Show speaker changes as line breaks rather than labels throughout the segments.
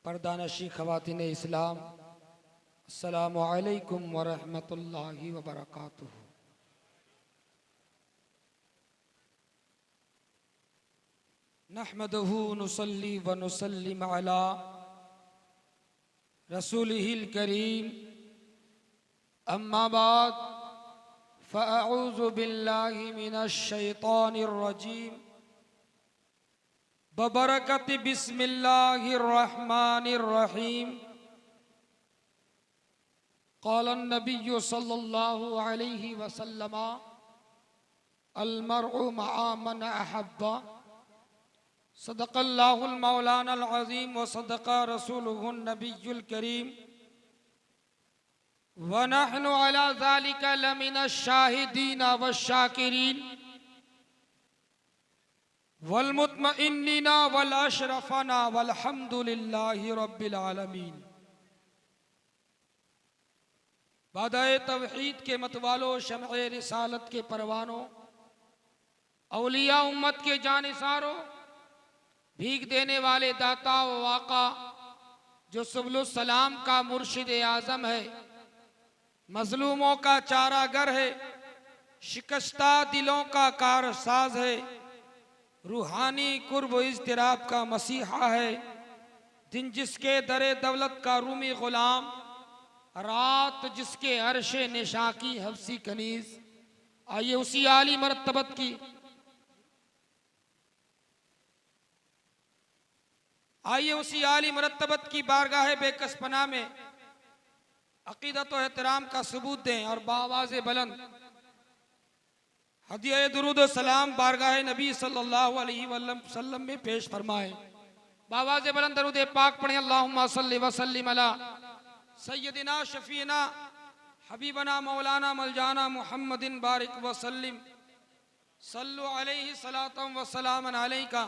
पर्दानशी ख़वातीन इस्लाम, अस्सलामु अलैकुम व रहमतुल्लाहि व बरकातुहू। नहमदुहू नुसल्ली व नुसल्लिम अला रसूलिहिल करीम, अम्मा बाद फ़अऊज़ु बिल्लाहि मिनश शैतानिर रजीम, बबरकति बिस्मिल्लाहिर रहमानिर रहीम। क़ालन नबिय्यु सल्लल्लाहु अलैहि वसल्लम अल मर्उ मआ मन अहब्बा, सदक़ल्लाहुल मौलानल अज़ीम व सदक़ा रसूलुहुन नबिय्युल करीम व नहनु अला ज़ालिका लमिनश शाहिदीन वश्शाकिरीन वल मुत्मइन्नीना वल अशरफना वल्हम्दुलिल्लाहि रब्बिल आलमीन। बादाए तौहीद के मतवालो, शमए रिसालत के परवानों, औलिया उम्मत के जानिसारों, भीख देने वाले दाता व वाका जो सुबुलुस सलाम का मुर्शिद आज़म है, मजलूमों का चारागर है, शिकस्ता दिलों का कारसाज है, रूहानी कुर्ब इज़्तिराब का मसीहा है, दिन जिसके दरे दौलत का रूमी गुलाम, रात जिसके अर्शे निशा की हफ्सी कनीज। आइए उसी आली मरतबत की बारगाह बेकसपना में अकीदत व एहतराम का सबूत दें और बावाज़ बुलंद हदिया दुरूद सलाम बारगाह नबी सल्लल्लाहु अलैहि वसल्लम में पेश फरमाएं। बावाज़ बुलंद दरूद पाक पढ़ें। अल्लाहुम्मा सल्लि व सल्लिम अला सय्यदिना शफीना हबीबना मौलाना मलजाना मुहम्मदिन बारिक व सल्लिम, सल्लु अलैहि सलातम व सलामन अलैका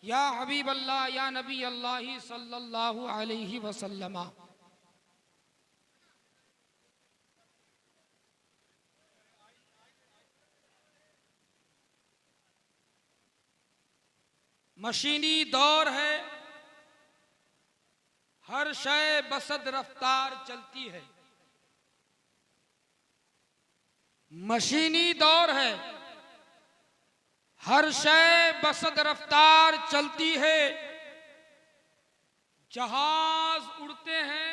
या हबीब अल्लाह या नबी अल्लाह सल्लल्लाहु अलैहि वसल्लम। मशीनी दौर है, हर शय बसद रफ्तार चलती है। मशीनी दौर है, हर शय बसद रफ्तार चलती है। जहाज उड़ते हैं,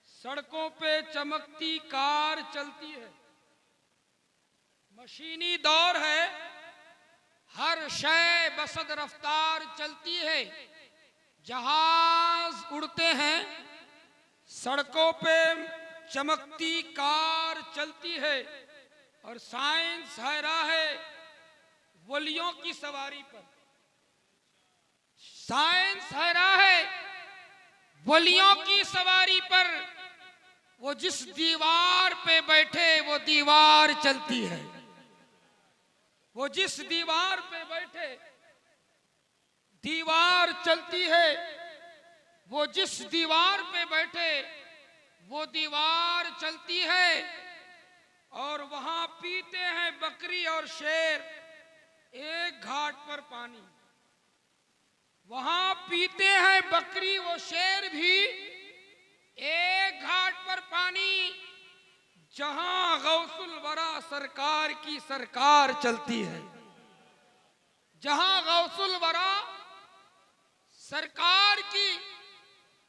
सड़कों पे चमकती कार चलती है। मशीनी दौर है, हर शय बसद रफ्तार चलती है। जहाज उड़ते हैं, सड़कों पे चमकती कार चलती है, और साइंस हैरा है वलियों की सवारी पर। साइंस हैरा है वलियों की सवारी पर। वो जिस दीवार पे बैठे वो दीवार चलती है। वो जिस दीवार पे बैठे दीवार चलती है। वो जिस दीवार पे बैठे वो दीवार चलती है। और वहां पीते हैं बकरी और शेर एक घाट पर पानी। वहां पीते हैं बकरी वो शेर भी एक घाट पर पानी, जहां गौसुल वरा सरकार की सरकार चलती है। जहां गौसुल वरा सरकार की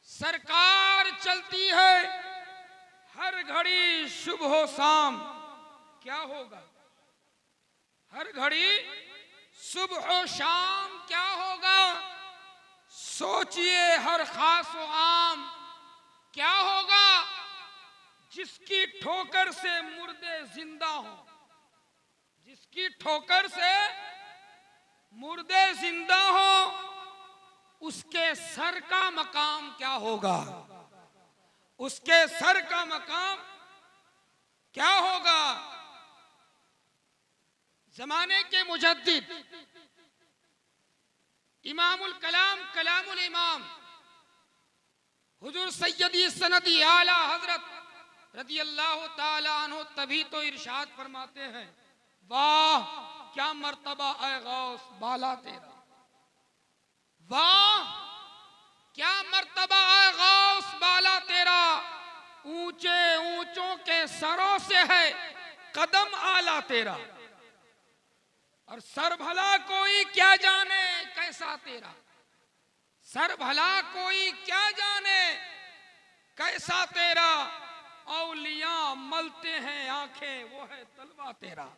सरकार चलती है। हर घड़ी सुबह हो शाम क्या होगा? हर घड़ी सुबह हो शाम क्या होगा? सोचिए हर खास व आम क्या होगा? जिसकी ठोकर से मुर्दे जिंदा हो, जिसकी ठोकर से मुर्दे जिंदा हो, उसके सर का मकाम क्या होगा? उसके सर का मकाम क्या होगा? जमाने के मुजद्दिद इमामुल कलाम कलामुल इमाम हुजूर सैयदी सनदी आला हजरत रज़ी अल्लाह ताला अन्हु तभी तो इरशाद फरमाते हैं, वाह क्या मर्तबा ऐ गौस बाला तेरा, वाह क्या मर्तबा है गौस बाला तेरा, ऊंचे ऊंचों के सरों से है कदम आला तेरा। और सर भला कोई क्या जाने कैसा तेरा, सर भला कोई क्या जाने कैसा तेरा। औलिया मलते हैं आंखें वो है तलवा तेरा,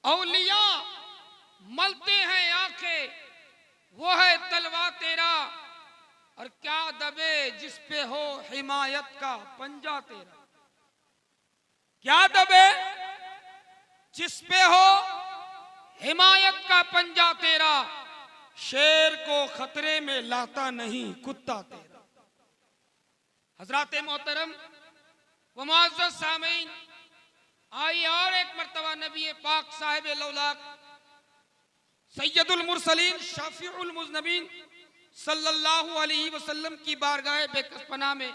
औलिया मलते हैं आंखें वो है तलवा तेरा। और क्या दबे जिस पे हो हिमायत का पंजा तेरा, क्या दबे जिस पे हो हिमायत का पंजा तेरा। शेर को खतरे में लाता नहीं कुत्ता तेरा। हजरात मोहतरम व मुअज़्ज़ज़ सामीन, आइए और एक मर्तबा नबी पाक साहिब लौलाक सैयदुल मुरसलीन शाफिउल मुज़नबीन सल्लल्लाहु अलैहि वसल्लम की बारगाह बेकसपना में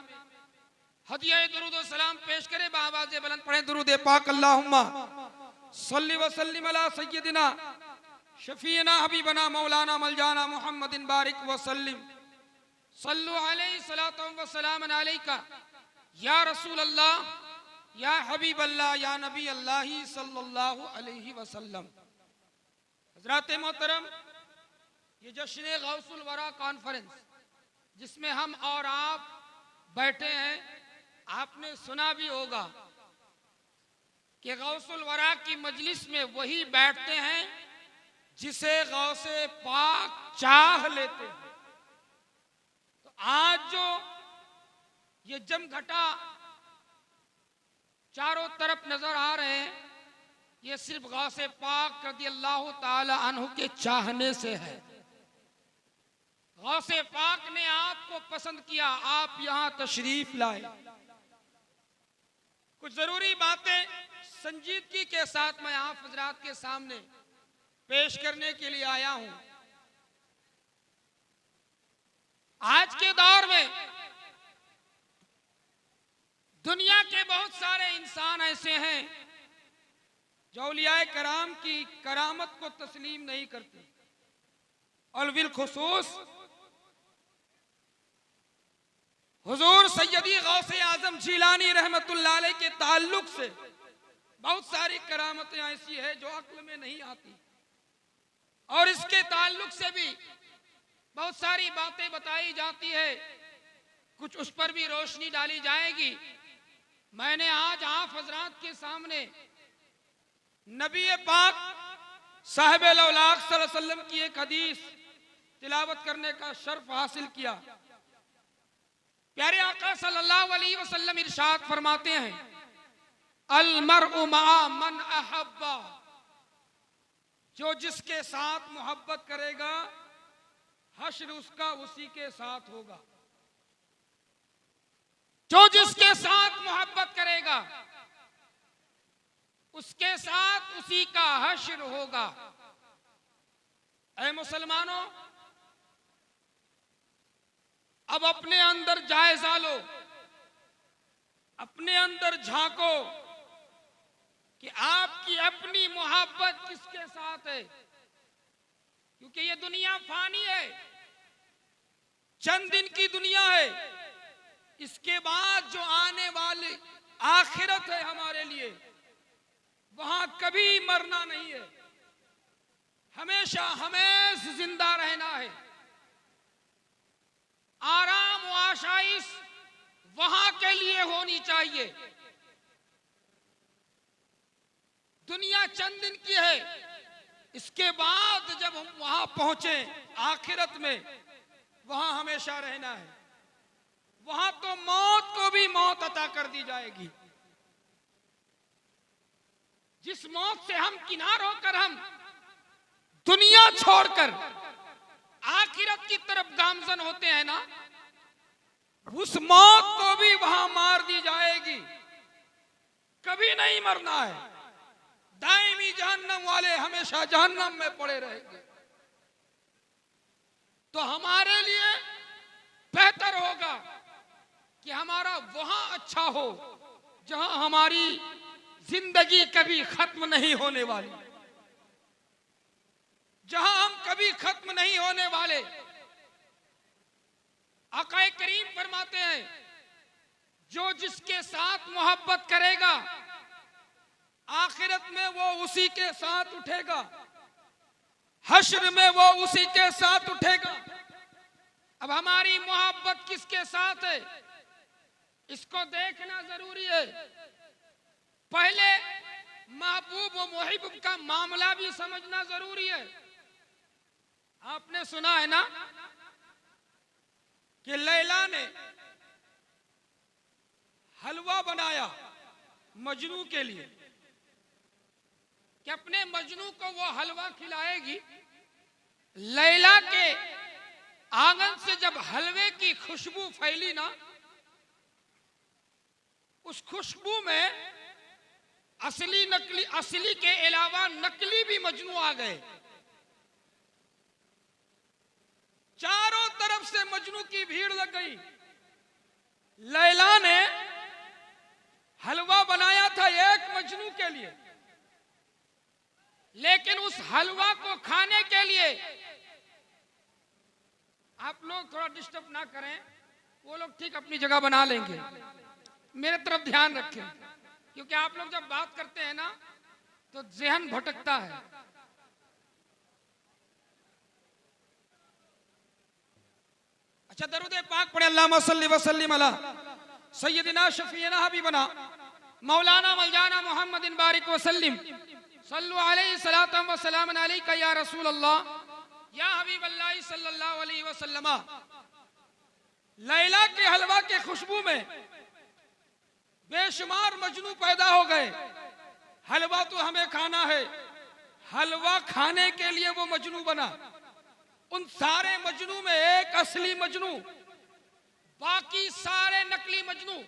हदिया दुरूद व सलाम पेश करें। बाआवाज़े बुलंद पढ़ें दुरूद पाक। अल्लाहुम्मा सल्लि व सल्लिम अला सय्यदिना शफीना हबीबना मौलाना मलजाना मुहम्मदिन बारिक व सल्लिम सल्लु अलैहि सलातु व सलाम अलैका या रसूल अल्लाह या हबीब अल्लाह या नबी अल्लाह सल्लल्लाहु अलैहि वसल्लम। हजरात मोहतरम, ये जश्न गौसुल वरा कॉन्फ्रेंस जिसमें हम और आप बैठे हैं, आपने सुना भी होगा कि गौसुल वरा की मजलिस में वही बैठते हैं जिसे गौसे पाक चाह लेते हैं। तो आज जो ये जमघटा चारों तरफ नजर आ रहे हैं, ये सिर्फ गौसे पाक रज़ियल्लाहु ताला अन्हु के चाहने से है। गौसे पाक ने आपको पसंद किया, आप यहां तशरीफ लाए। कुछ जरूरी बातें संजीदगी के साथ मैं आप हजरात के सामने पेश करने के लिए आया हूं। आज के दौर में दुनिया के बहुत सारे इंसान ऐसे हैं जो औलियाए कराम की करामत को तस्लीम नहीं करते, और बिलखुसूस हुजूर सैयदी गौसे आजम जीलानी रहमतुल्लाह अलैह के ताल्लुक से बहुत सारी करामतें ऐसी है जो अक्ल में नहीं आती, और इसके ताल्लुक से भी बहुत सारी बातें बताई जाती है। कुछ उस पर भी रोशनी डाली जाएगी। मैंने आज आप हजरात के सामने नबी पाक साहिब लौलाक सल्लल्लाहु अलैहि वसल्लम की एक हदीस तिलावत करने का शर्फ हासिल किया। प्यारे आका सल्लल्लाहु अलैहि वसल्लम इरशाद फरमाते हैं, अल मरउ मआ मन अहब्बा, जो जिसके साथ मोहब्बत करेगा हश्र उसका उसी के साथ होगा। जो जिसके साथ मोहब्बत करेगा उसके साथ उसी का हश्र होगा। ऐ मुसलमानों, अब अपने अंदर जायजा लो, अपने अंदर झांको कि आपकी अपनी मोहब्बत किसके साथ है। क्योंकि ये दुनिया फानी है, चंद दिन की दुनिया है। इसके बाद जो आने वाली आखिरत है हमारे लिए, वहां कभी मरना नहीं है, हमेशा हमेशा जिंदा रहना है। आराम व आशाइश वहां के लिए होनी चाहिए। दुनिया चंद दिन की है, इसके बाद जब हम वहां पहुंचे आखिरत में, वहां हमेशा रहना है। वहां तो मौत को भी मौत अता कर दी जाएगी। जिस मौत से हम किनार होकर हम दुनिया छोड़कर आखिरत की तरफ गामजन होते हैं ना, उस मौत को भी वहां मार दी जाएगी। कभी नहीं मरना है। दायमी जहन्नम वाले हमेशा जहन्नम में पड़े रहेंगे। तो हमारे लिए बेहतर होगा कि हमारा वहां अच्छा हो जहां हमारी जिंदगी कभी खत्म नहीं होने वाली, जहां हम कभी खत्म नहीं होने वाले। आका करीम फरमाते हैं जो जिसके साथ मोहब्बत करेगा आखिरत में वो उसी के साथ उठेगा, हश्र में वो उसी के साथ उठेगा। अब हमारी मोहब्बत किसके साथ है इसको देखना जरूरी है। पहले महबूब व मुहिब का मामला भी समझना जरूरी है। आपने सुना है ना कि लैला ने हलवा बनाया मजनू के लिए कि अपने मजनू को वो हलवा खिलाएगी। लैला के आंगन से जब हलवे की खुशबू फैली ना, उस खुशबू में असली नकली, असली के अलावा नकली भी मजनू आ गए। चारों तरफ से मजनू की भीड़ लग गई। लैला ने हलवा बनाया था एक मजनू के लिए, लेकिन उस हलवा को खाने के लिए, आप लोग थोड़ा डिस्टर्ब ना करें, वो लोग ठीक अपनी जगह बना लेंगे, मेरे तरफ ध्यान रखें, क्योंकि आप लोग जब बात करते हैं ना तो ज़हन भटकता है। अच्छा, दरूद पाक पढ़े, अल्लाहुम्मा सल्ली व सल्लिम अला सय्यदिना शफीना हबीबना मौलाना मौलाना मुहम्मदिन बारिक व सल्लिम सल्लु अलैहि सलातम व सलामन अलैका या रसूल अल्लाह या हबीब अल्लाह सल्लल्लाहु अलैहि वसल्लम। लैला के हलवा के खुशबू में बेशुमार मजनू पैदा हो गए। हलवा तो हमें खाना है, हलवा खाने के लिए वो मजनू बना। उन सारे मजनू में एक असली मजनू, बाकी सारे नकली मजनू।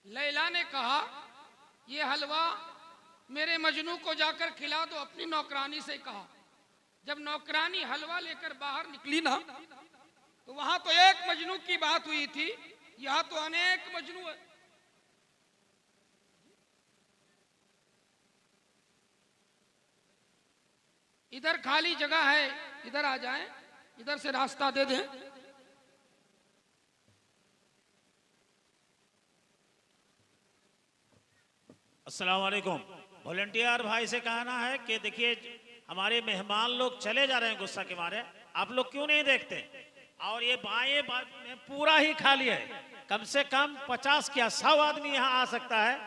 लैला ने कहा ये हलवा मेरे मजनू को जाकर खिला दो, अपनी नौकरानी से कहा। जब नौकरानी हलवा लेकर बाहर निकली ना, तो वहां तो एक मजनू की बात हुई थी, यहां तो अनेक मजनू है। इधर खाली जगह है, इधर आ जाएं, इधर से रास्ता दे दें।
अस्सलाम वालेकुम। वॉलंटियर भाई से कहना है कि देखिए हमारे मेहमान लोग चले जा रहे हैं गुस्सा के मारे, आप लोग क्यों नहीं देखते? और ये बाएं में पूरा ही खाली है, कम से कम 50 क्या 100 आदमी यहाँ आ सकता है।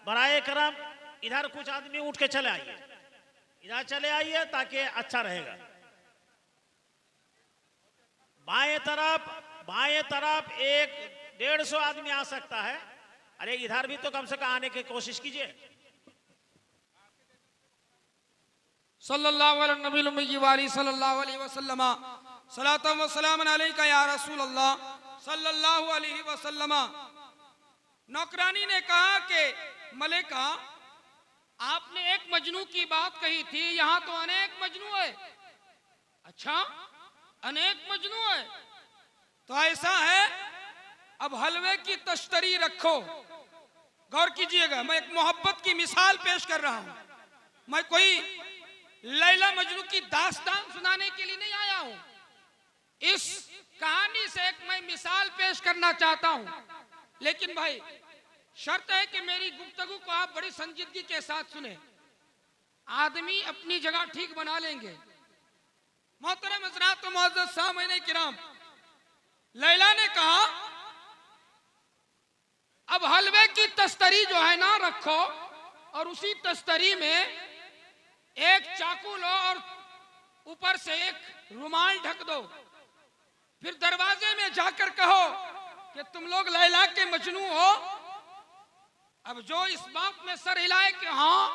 बराए करम इधर कुछ आदमी उठ के चले आइए, इधर चले आइए ताकि अच्छा रहेगा। बाएं तरफ 100-150 आदमी आ सकता है। अरे इधर भी तो कम से कम आने की कोशिश कीजिए।
सल्लल्लाहु अलैहि वसल्लम सलातम व सलामन अलैका या रसूल अल्लाह सल्लल्लाहु अलैहि वसल्लम। नौकरानी ने कहा कि मलिका, आपने एक मजनू की बात कही थी, यहां तो अनेक मजनू है। अच्छा, अनेक मजनू है तो ऐसा है, अब हलवे की तश्तरी रखो। गौर कीजिएगा, मैं एक मोहब्बत की मिसाल पेश कर रहा हूं। मैं कोई लैला मजनू की दास्तान सुनाने के लिए नहीं आया हूं। इस कहानी से एक मैं मिसाल पेश करना चाहता हूं। लेकिन भाई शर्त है कि मेरी गुफ्तगू को आप बड़ी संजीदगी के साथ सुने। आदमी अपनी जगह ठीक बना लेंगे। मोहतरम हज़रात व मुअज़्ज़ज़ सामईन किराम, लैला ने कहा अब हलवे की तस्तरी जो है ना रखो, और उसी तस्तरी में एक चाकू लो और ऊपर से एक रुमाल ढक दो। फिर दरवाजे में जाकर कहो कि तुम लोग लैला के मजनू हो। अब जो इस बात में सर हिलाए कि हाँ,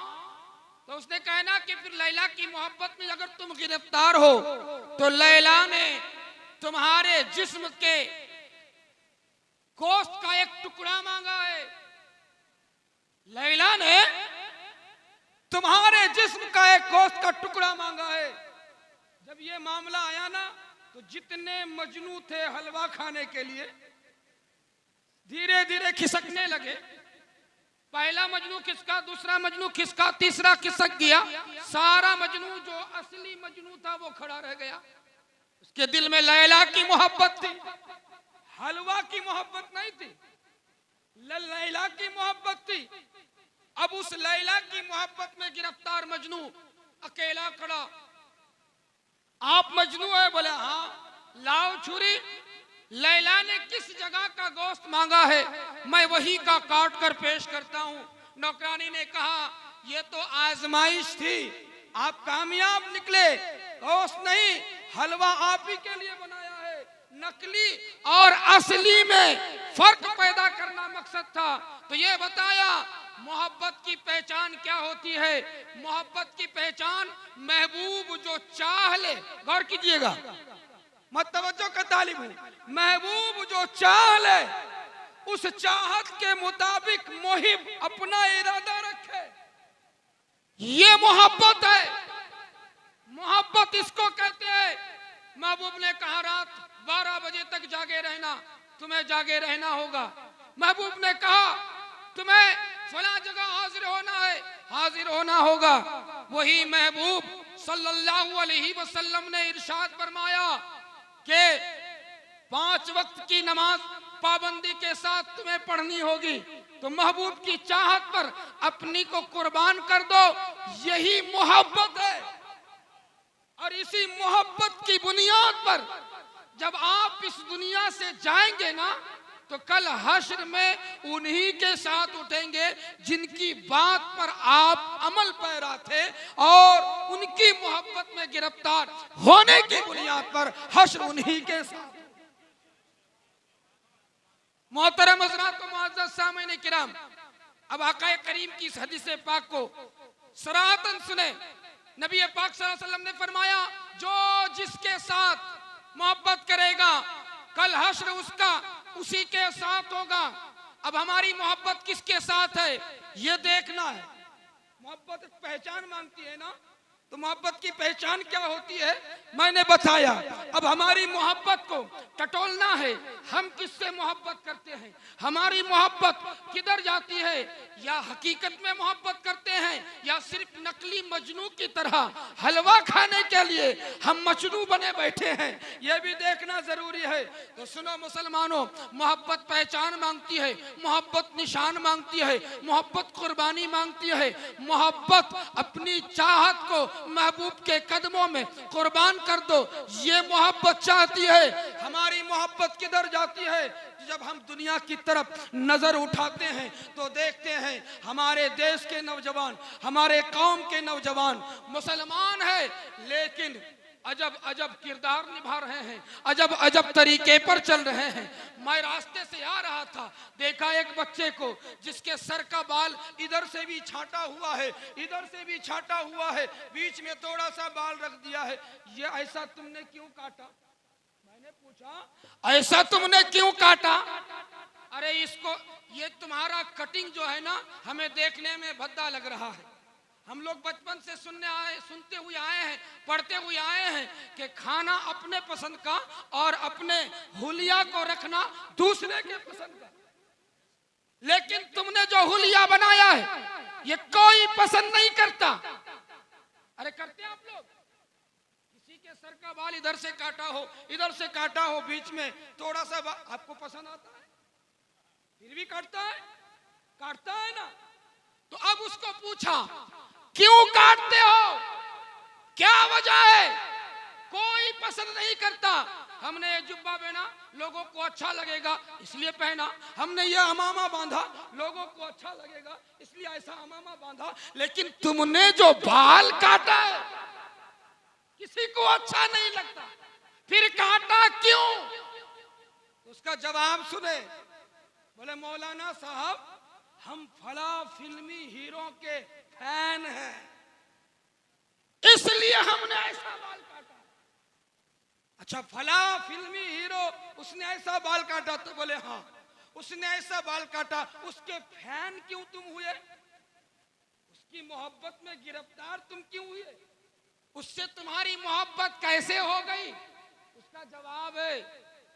तो उसने कहना कि फिर लैला की मोहब्बत में अगर तुम गिरफ्तार हो तो लैला ने तुम्हारे जिस्म के गोश्त का एक टुकड़ा मांगा है। लैला ने तुम्हारे जिस्म का एक गोश्त का टुकड़ा मांगा है। जब ये मामला आया ना, तो जितने मजनू थे हलवा खाने के लिए धीरे धीरे खिसकने लगे। पहला मजनू खिसका, दूसरा मजनू खिसका, तीसरा खिसक गया। सारा मजनू जो असली मजनू था वो खड़ा रह गया। उसके दिल में लैला की मोहब्बत थी, हलवा की मोहब्बत नहीं थी, लैला की मोहब्बत थी। अब उस लैला की मोहब्बत में गिरफ्तार मजनू अकेला खड़ा। आप मजनू है? बोले हाँ। लाओ छुरी। लैला ने किस जगह का गोश्त मांगा है, मैं वही का काट कर पेश करता हूँ। नौकरानी ने कहा ये तो आजमाइश थी, आप कामयाब निकले। गोश्त नहीं, हलवा आप ही के लिए बनाया है। नकली और असली में फर्क पैदा करना मकसद था। तो ये बताया मोहब्बत की पहचान क्या होती है। मोहब्बत की पहचान महबूब जो चाह ले, गौर कीजिएगा, मत तवज्जो का तालिब हूं, महबूब जो चाह ले उस चाहत के मुताबिक मुहिब अपना इरादा रखे, ये मोहब्बत है। मोहब्बत इसको कहते हैं। महबूब ने कहा रात 12 बजे तक जागे रहना, तुम्हें जागे रहना होगा। महबूब ने कहा तुम्हें फला जगह हाजिर होना है, हाजिर होना होगा। वही महबूब सल्लल्लाहु अलैहि वसल्लम ने इरशाद फरमाया कि 5 वक्त की नमाज पाबंदी के साथ तुम्हें पढ़नी होगी। तो महबूब की चाहत पर अपनी को कुर्बान कर दो, यही मोहब्बत है। और इसी मोहब्बत की बुनियाद पर जब आप इस दुनिया से जाएंगे ना, तो कल हश्र में उन्हीं के साथ उठेंगे जिनकी बात पर आप अमल पैरा थे और उनकी मोहब्बत में गिरफ्तार होने की बुनियाद पर हश्र उन्हीं के साथ। मोहतरम हज़रात व मुअज़्ज़ज़ सामीन किराम, अब आक़ाए करीम की इस हदीस पाक को सराहतन सुने। नबी पाक सल्लल्लाहु अलैहि वसल्लम ने फरमाया जो जिसके साथ मोहब्बत करेगा कल हश्र उसका उसी के साथ होगा। अब हमारी मोहब्बत किसके साथ है ये देखना है। मोहब्बत पहचान मांगती है ना, तो मोहब्बत की पहचान क्या होती है मैंने बताया। अब हमारी मोहब्बत को टटोलना है, हम किससे मोहब्बत करते हैं, हमारी मोहब्बत किधर जाती है, या हकीकत में मोहब्बत करते हैं या सिर्फ नकली मजनू की तरह हलवा खाने के लिए हम मजनू बने बैठे हैं, यह भी देखना जरूरी है। तो सुनो मुसलमानों, मोहब्बत पहचान मांगती है, मोहब्बत निशान मांगती है, मोहब्बत कुर्बानी मांगती है। मोहब्बत अपनी चाहत को महबूब के कदमों में कुर्बान कर दो, ये मोहब्बत चाहती है। हमारी मोहब्बत किधर जाती है, जब हम दुनिया की तरफ नजर उठाते हैं तो देखते हैं हमारे देश के नौजवान, हमारे कौम के नौजवान मुसलमान है लेकिन अजब अजब किरदार निभा रहे हैं, अजब अजब तरीके पर चल रहे हैं। मैं रास्ते से आ रहा था, देखा एक बच्चे को जिसके सर का बाल इधर से भी छाटा हुआ है, इधर से भी छाटा हुआ है, बीच में थोड़ा सा बाल रख दिया है। ये ऐसा तुमने क्यों काटा? मैंने पूछा ऐसा तुमने क्यों काटा? अरे इसको, ये तुम्हारा कटिंग जो है ना हमें देखने में भद्दा लग रहा है। हम लोग बचपन से सुनते हुए आए हैं, पढ़ते हुए आए हैं कि खाना अपने पसंद का और अपने हुलिया को रखना दूसरे के पसंद का। लेकिन तुमने जो हुलिया बनाया है ये कोई पसंद नहीं करता। अरे करते आप लोग? किसी के सर का बाल इधर से काटा हो, इधर से काटा हो, बीच में थोड़ा सा आपको पसंद आता है? फिर भी काटता है, काटता है ना। तो अब उसको पूछा क्यों काटते हो, क्या वजह है? कोई पसंद नहीं करता। हमने ये जुब्बा पहना, लोगों को अच्छा लगेगा इसलिए पहना। हमने ये अमामा बांधा, लोगों को अच्छा लगेगा इसलिए ऐसा अमामा बांधा। लेकिन तुमने जो बाल काटा है किसी को अच्छा नहीं लगता, फिर काटा क्यों? उसका जवाब सुने। बोले मौलाना साहब हम फला फिल्मी हीरो के फैन हैं इसलिए हमने ऐसा बाल काटा। अच्छा फला फिल्मी हीरो उसने ऐसा बाल काटा? तो बोले हाँ उसने ऐसा बाल काटा, उसके फैन क्यों तुम हुए? उसकी मोहब्बत में गिरफ्तार तुम क्यों हुए? उससे तुम्हारी मोहब्बत कैसे हो गई? उसका जवाब है,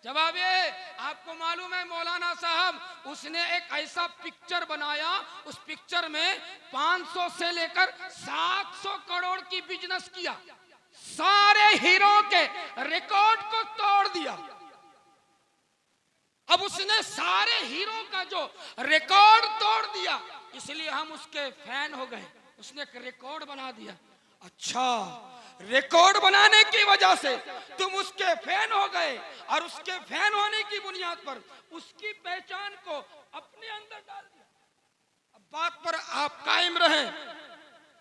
जवाब ये आपको मालूम है मौलाना साहब उसने एक ऐसा पिक्चर बनाया, उस पिक्चर में 500 से लेकर 700 करोड़ की बिजनेस किया, सारे हीरो के रिकॉर्ड को तोड़ दिया। अब उसने सारे हीरो का जो रिकॉर्ड तोड़ दिया, इसलिए हम उसके फैन हो गए। उसने एक रिकॉर्ड बना दिया। अच्छा, रिकॉर्ड बनाने की वजह से तुम उसके फैन हो गए और उसके फैन होने की बुनियाद पर उसकी पहचान को अपने अंदर डाल दिया। अब बात पर आप कायम रहे।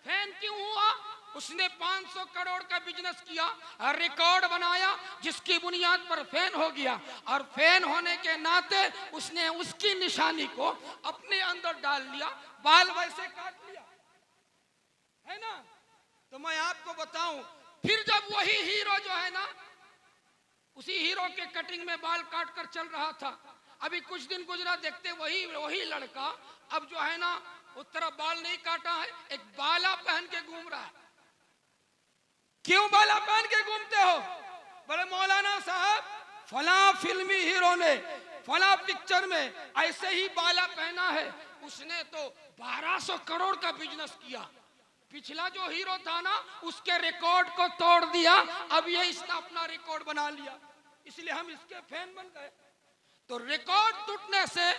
फैन क्यों हुआ? उसने 500 करोड़ का बिजनेस किया, रिकॉर्ड बनाया, जिसकी बुनियाद पर फैन हो गया और फैन होने के नाते उसने उसकी निशानी को अपने अंदर डाल लिया, बाल वैसे काट लिया, है ना। तो मैं आपको बताऊं, फिर जब वही हीरो जो है ना, उसी हीरो के कटिंग में बाल काट कर चल रहा था, अभी कुछ दिन गुजरा, देखते वही लड़का अब जो है ना उस तरफ बाल नहीं काटा है, एक बाला पहन के घूम रहा है। क्यों बाला पहन के घूमते हो? बोले मौलाना साहब, फला फिल्मी हीरो ने फला पिक्चर में ऐसे ही बाला पहना है, उसने तो 1200 करोड़ का बिजनेस किया। पिछला जो हीरो था ना, उसके रिकॉर्ड को तोड़ दिया, अब ये इसने अपना रिकॉर्ड बना लिया, इसलिए हम इसके फैन बन गए। तो रिकॉर्ड टूटने से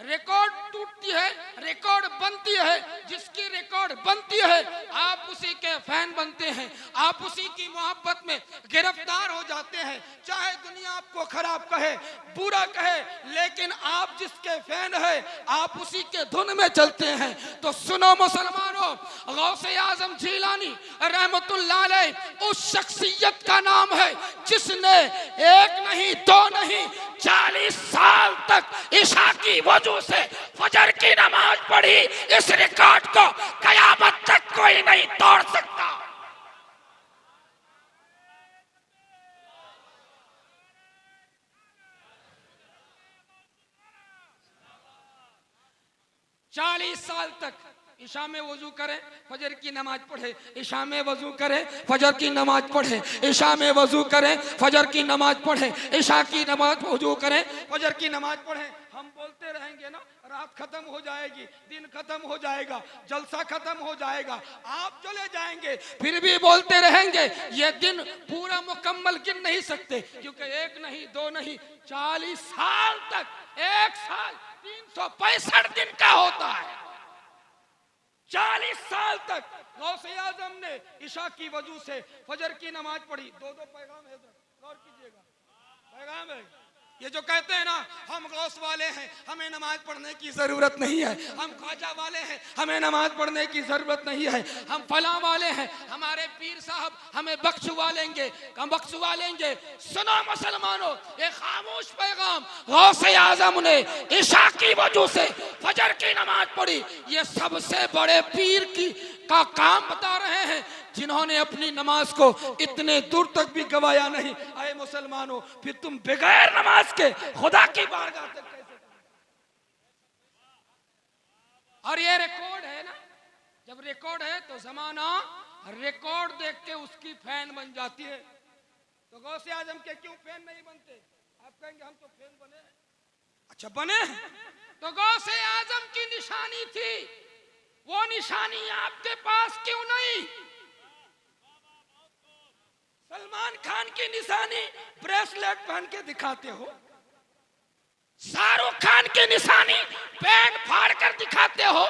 रिकॉर्ड टूटती है, रिकॉर्ड बनती है। जिसकी रिकॉर्ड बनती है आप उसी के फैन बनते हैं, आप उसी की मोहब्बत में गिरफ्तार हो जाते हैं। चाहे दुनिया आपको खराब कहे, बुरा कहे, लेकिन आप जिसके फैन है आप उसी के धुन में चलते हैं। तो सुनो मुसलमानों, गौसे आजम जीलानी रहमतुल्लाह अलैह उस शख्सियत का नाम है जिसने एक नहीं दो नहीं 40 साल तक ईशा की वजू से फजर की नमाज पढ़ी। इस रिकॉर्ड को कयामत तक कोई नहीं तोड़ सकता। चालीस साल तक ईशा में वजू करें, फजर की नमाज पढ़े, ईशा में वजू करें, फजर की नमाज पढ़े, ईशा में वजू करें, फजर की नमाज पढ़े, ईशा की नमाज वजू करें, फजर की नमाज पढ़े। हम बोलते रहेंगे ना, रात खत्म हो जाएगी, दिन खत्म हो जाएगा, जलसा खत्म हो जाएगा, आप चले जाएंगे, फिर भी बोलते रहेंगे। ये दिन पूरा मुकम्मल गिन नहीं सकते, क्योंकि एक नहीं दो नहीं 40 साल तक, एक साल 365 दिन का होता है। 40 साल तक गौसे आजम ने ईशा की वजू से फजर की नमाज पढ़ी। दो पैगाम है, गौर कीजिएगा, पैगाम है। ये जो कहते हैं ना हम गौस वाले हैं, हमें नमाज पढ़ने की जरूरत नहीं है, हम ख्वाजा वाले हैं, हमें नमाज पढ़ने की जरूरत नहीं है, हम फला वाले हैं, हमारे पीर साहब हमें बख्शवा लेंगे, हम बख्शवा लेंगे। सुनो मुसलमानों, ये खामोश पैगाम गौसे आजम ने ईशा की वजह से फजर की नमाज पढ़ी। ये सबसे बड़े पीर का काम बता रहे हैं, जिन्होंने अपनी नमाज को इतने दूर तक भी गवाया नहीं। आए मुसलमानों, फिर तुम बगैर नमाज के खुदा की बारगाह तक कैसे? और ये रिकॉर्ड है ना, जब रिकॉर्ड है तो जमाना रिकॉर्ड देख के उसकी फैन बन जाती है। तो गौसे आजम के क्यों फैन नहीं बनते? आप कहेंगे हम तो फैन बने। अच्छा बने, तो गौसे आजम की निशानी थी, वो निशानी आपके पास क्यों नहीं? सलमान खान की निशानी ब्रेसलेट पहन के दिखाते हो, शाहरुख खान की निशानी पैंट फाड़ कर दिखाते हो,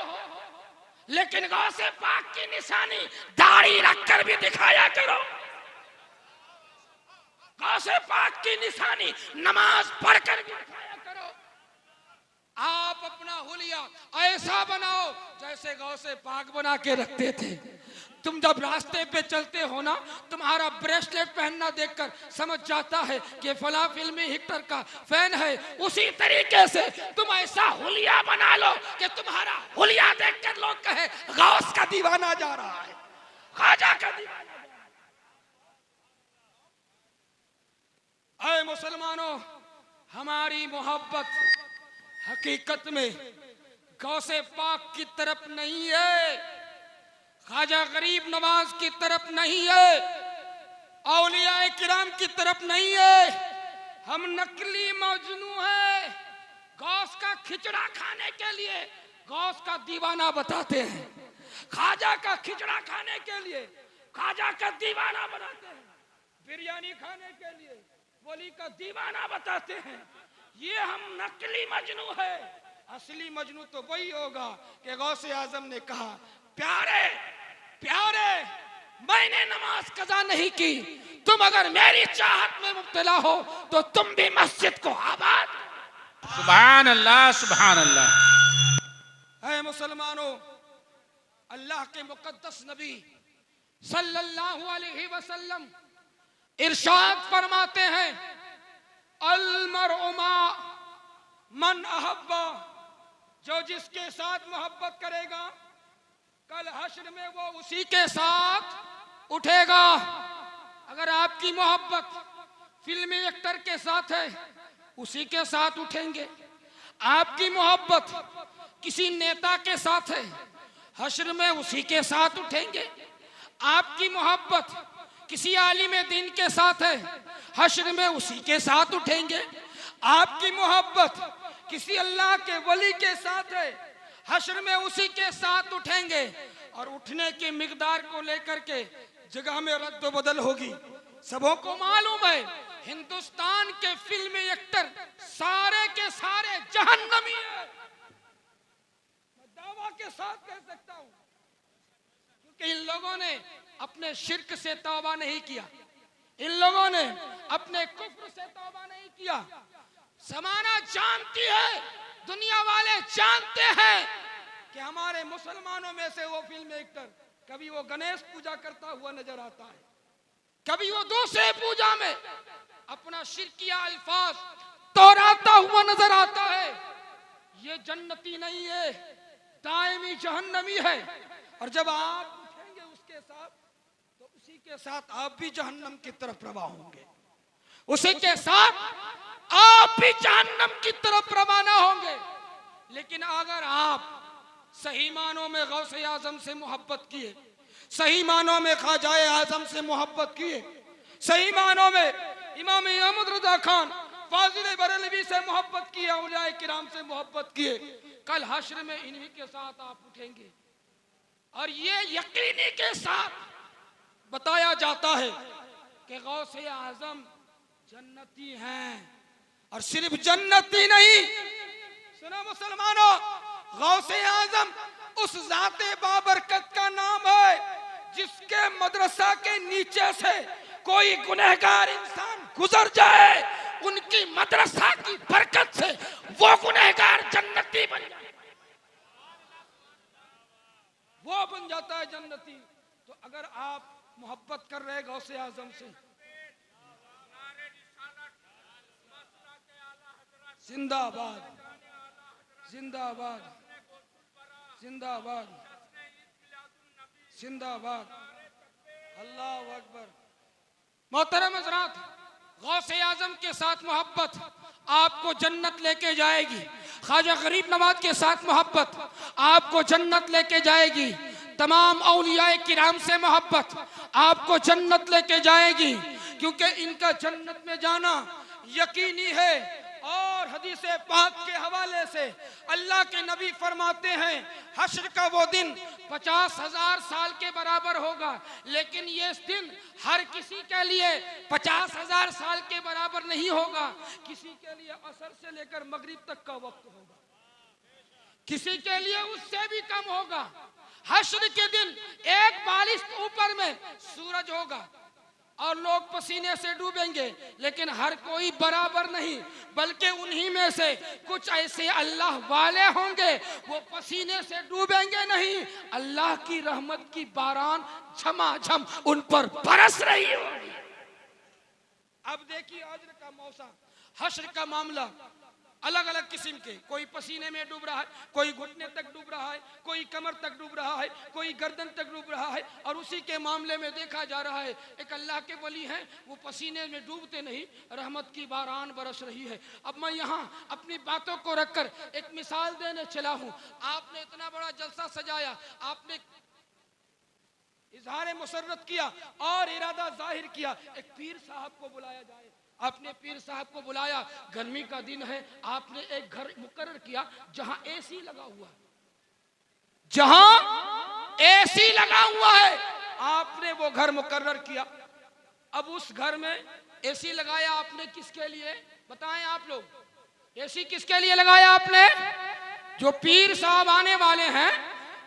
लेकिन गौसे पाक की निशानी दाढ़ी रखकर भी दिखाया करो। गौसे पाक की निशानी नमाज पढ़कर भी दिखाया करो। आप अपना हुलिया ऐसा बनाओ जैसे गौसे पाक बना के रखते थे। तुम जब रास्ते पे चलते हो ना, तुम्हारा ब्रेसलेट पहनना देखकर समझ जाता है कि फला फिल्मी हिक्टर का फैन है। उसी तरीके से तुम ऐसा हुलिया बना लो कि तुम्हारा हुलिया देखकर लोग कहे गौस का दीवाना जा रहा है, ख्वाजा का दीवाना जा रहा है। ऐ मुसलमानों, हमारी मोहब्बत हकीकत में गौसे पाक की तरफ नहीं है, ख्वाजा गरीब नवाज की तरफ नहीं है, औलिया किराम की तरफ नहीं है। हम नकली मजनू है, गौस का खिचड़ा खाने के लिए गौस का दीवाना बताते हैं, ख्वाजा का खिचड़ा खाने के लिए ख्वाजा का दीवाना बनाते हैं, बिरयानी खाने के लिए वली का दीवाना बताते हैं। ये हम नकली मजनू है। असली मजनू तो वही होगा कि गौसे आजम ने कहा, प्यारे प्यारे मैंने नमाज कज़ा नहीं की, तुम अगर मेरी चाहत में मुब्तला हो तो तुम भी मस्जिद को आबाद।
सुभान अल्लाह, सुभान अल्लाह।
है मुसलमानों, अल्लाह के मुकद्दस नबी सल्लल्लाहु अलैहि वसल्लम इरशाद फरमाते हैं, अल मरउ मा मन अहब्बा, जो जिसके साथ मोहब्बत करेगा कल हश्र में वो उसी के साथ उठेगा। अगर आपकी मोहब्बत फिल्मी एक्टर के साथ है, उसी के साथ उठेंगे। आपकी मोहब्बत किसी नेता के साथ है, हश्र में उसी के साथ उठेंगे। आपकी मोहब्बत किसी आलिम दीन के साथ है, हश्र में उसी के साथ उठेंगे। आपकी मोहब्बत किसी अल्लाह के वली के साथ है, हश्र में उसी के साथ उठेंगे। और उठने की मिकदार को लेकर के जगह में रद्द बदल होगी। सबों को मालूम है, हिंदुस्तान के फिल्मी एक्टर सारे के सारे जहन्नमी हैं। मैं दावा के साथ कह सकता हूं, क्योंकि इन लोगों ने अपने शिर्क से तौबा नहीं किया, इन लोगों ने अपने कुफ्र से तौबा नहीं किया। समाना जानती है, दुनिया वाले जानते हैं कि हमारे मुसलमानों में से वो फिल्म एक्टर कभी वो गणेश पूजा करता हुआ नजर आता है, कभी वो दूसरे पूजा में अपना शिरकिया अल्फाज दोहराता हुआ नजर आता है। ये जन्नती नहीं है, दायमी जहन्नमी है। और जब आप उठेंगे उसके साथ तो उसी के साथ आप भी जहन्नम की तरफ रवा होंगे, उसी के साथ आप भी जहन्नम की तरफ रवाना होंगे। लेकिन अगर आप सही मानों में गौसे आजम से मोहब्बत किए, सही मानों में ख्वाजाए आजम से मोहब्बत किए, सही मानों में इमाम अहमद रजा खान फाजिल बरेलवी से मोहब्बत किए, औलिया किराम से मोहब्बत किए, कल हश्र में इन्हीं के साथ आप उठेंगे। और ये यकीनी के साथ बताया जाता है कि गौसे आजम जन्नती हैं। और सिर्फ जन्नती नहीं, सुनो मुसलमानों, गौसे आजम उस जाते बाबरकत का नाम है जिसके मदरसा के नीचे से कोई गुनहगार इंसान गुजर जाए, उनकी मदरसा की बरकत से वो गुनहगार जन्नती बन जाए, वो बन जाता है जन्नती। तो अगर आप मोहब्बत कर रहे गौसे आजम से, जिंदाबाद जिंदाबाद जिंदाबाद जिंदाबाद, अल्लाह अकबर। मोहतरम हज़रात, गौसे आजम के साथ मोहब्बत आपको जन्नत लेके जाएगी। ख्वाजा गरीब नवाज के साथ मोहब्बत आपको जन्नत लेके जाएगी। तमाम औलियाए किराम से मोहब्बत आपको जन्नत लेके जाएगी, क्योंकि इनका जन्नत में जाना यकीनी है। और हदीस पाक के हवाले से अल्लाह के नबी फरमाते हैं, हश्र का वो दिन 50,000 साल के बराबर होगा, लेकिन ये दिन हर किसी के लिए 50,000 साल के बराबर नहीं होगा। किसी के लिए असर से लेकर मगरिब तक का वक्त होगा, किसी के लिए उससे भी कम होगा। हश्र के दिन एक बालिश ऊपर में सूरज होगा और लोग पसीने से डूबेंगे, लेकिन हर कोई बराबर नहीं, बल्कि उन्हीं में से कुछ ऐसे अल्लाह वाले होंगे वो पसीने से डूबेंगे नहीं, अल्लाह की रहमत की बारान झमाझम उन पर बरस रही होगी। अब देखिए हश्र का मौसम, हश्र का मामला अलग अलग किस्म के, कोई पसीने में डूब रहा है, कोई घुटने तक डूब रहा है, कोई कमर तक डूब रहा है, कोई गर्दन तक डूब रहा है। और उसी के मामले में देखा जा रहा है, एक अल्लाह के वली हैं, वो पसीने में डूबते नहीं, रहमत की बारान बरस रही है। अब मैं यहाँ अपनी बातों को रखकर एक मिसाल देने चला हूँ। आपने इतना बड़ा जलसा सजाया, आपने इजहार मुसर्रत किया और इरादा जाहिर किया एक पीर साहब को बुलाया जाए। आपने पीर साहब को बुलाया, गर्मी का दिन है, आपने एक घर मुकर्रर किया जहां एसी लगा हुआ है, जहां एसी लगा हुआ है, आपने वो घर मुकर्रर किया। अब उस घर में एसी लगाया आपने किसके लिए बताएं आप लोग? एसी किसके लिए लगाया आपने? जो पीर साहब आने वाले हैं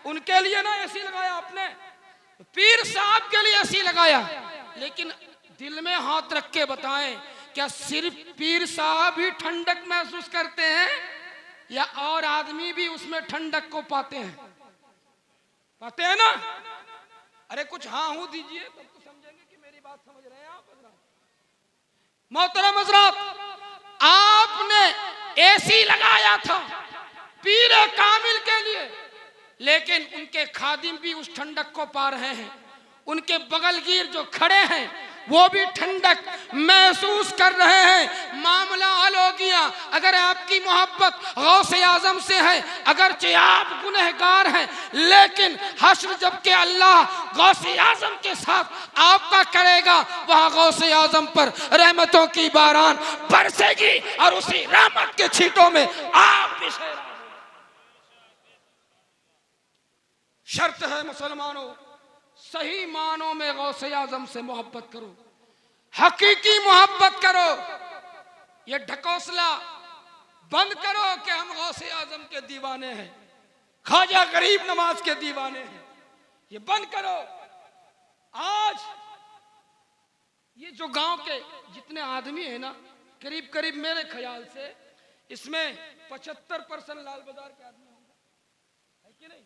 उनके लिए ना एसी लगाया आपने। पीर साहब के लिए एसी लगाया, लेकिन दिल में हाथ रख के बताएं, क्या सिर्फ पीर साहब ही ठंडक महसूस करते हैं या और आदमी भी उसमें ठंडक को पाते हैं? पाते हैं ना? अरे कुछ हाँ हूं दीजिए तब तो समझेंगे कि मेरी बात समझ रहे हैं आप। मोहतरम हज़रात, आपने एसी लगाया था पीर कामिल के लिए, लेकिन उनके खादिम भी उस ठंडक को पा रहे हैं। उनके बगलगीर जो खड़े हैं वो भी ठंडक महसूस कर रहे हैं। मामला हल हो गया। अगर आपकी मोहब्बत गौसे आजम से है, अगरचे आप गुनहगार हैं, लेकिन हश्र जब के अल्लाह गौसे आजम के साथ आपका करेगा, वहां गौसे आजम पर रहमतों की बारान बरसेगी और उसी रहमत के छींटों में आप भी शेर। शर्त है मुसलमानों, सही मानों में गौसे आजम से मोहब्बत करो, हकीकी मोहब्बत करो। ये ढकोसला बंद करो कि हम गौसे आजम के दीवाने हैं, ख्वाजा गरीब नवाज के दीवाने हैं। ये बंद करो। आज ये जो गांव के जितने आदमी हैं ना, करीब करीब मेरे ख्याल से इसमें 75% लाल बाजार के आदमी होंगे, है कि नहीं?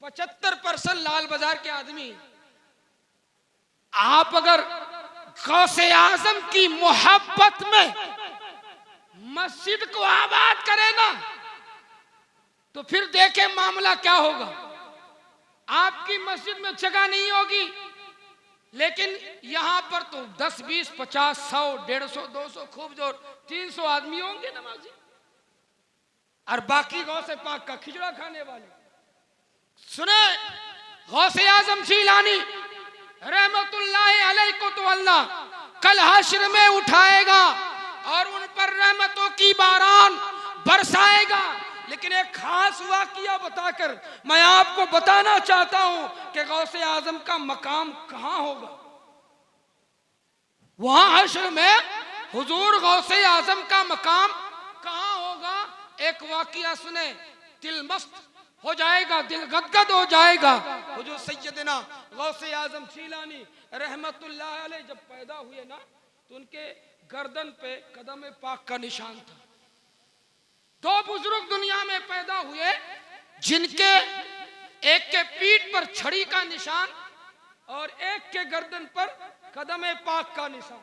75% लाल बाजार के आदमी। आप अगर गौसे आजम की मोहब्बत में मस्जिद को आबाद करें ना, तो फिर देखें मामला क्या होगा। आपकी मस्जिद में जगह नहीं होगी, लेकिन यहां पर तो 10, 20, 50, 100, 150, 200, खूब जोर 300 आदमी होंगे नमाजी, और बाकी गौसे पाक का खिचड़ा खाने वाले। सुने, गौसे आजम जीलानी रहमतुल्लाह अलैह को तो अल्लाह कल हश्र में उठाएगा और उन पर रहमतों की बारान बरसाएगा। लेकिन एक खास वाकया बताकर मैं आपको बताना चाहता हूं कि गौसे आजम का मकाम कहां होगा। वहां हश्र में हुजूर गौसे आजम का मकाम कहां होगा। एक वाकया सुने, दिल मस्त हो जाएगा, दिल गदगद हो जाएगा। हुजूर सैयदना गौसे आजम जीलानी रहमतुल्लाह अलैह जब पैदा हुए ना, तो उनके गर्दन पे कदम पाक का निशान था। दो बुजुर्ग दुनिया में पैदा हुए जिनके एक के पीठ पर छड़ी का निशान और एक के गर्दन पर कदम पाक का निशान।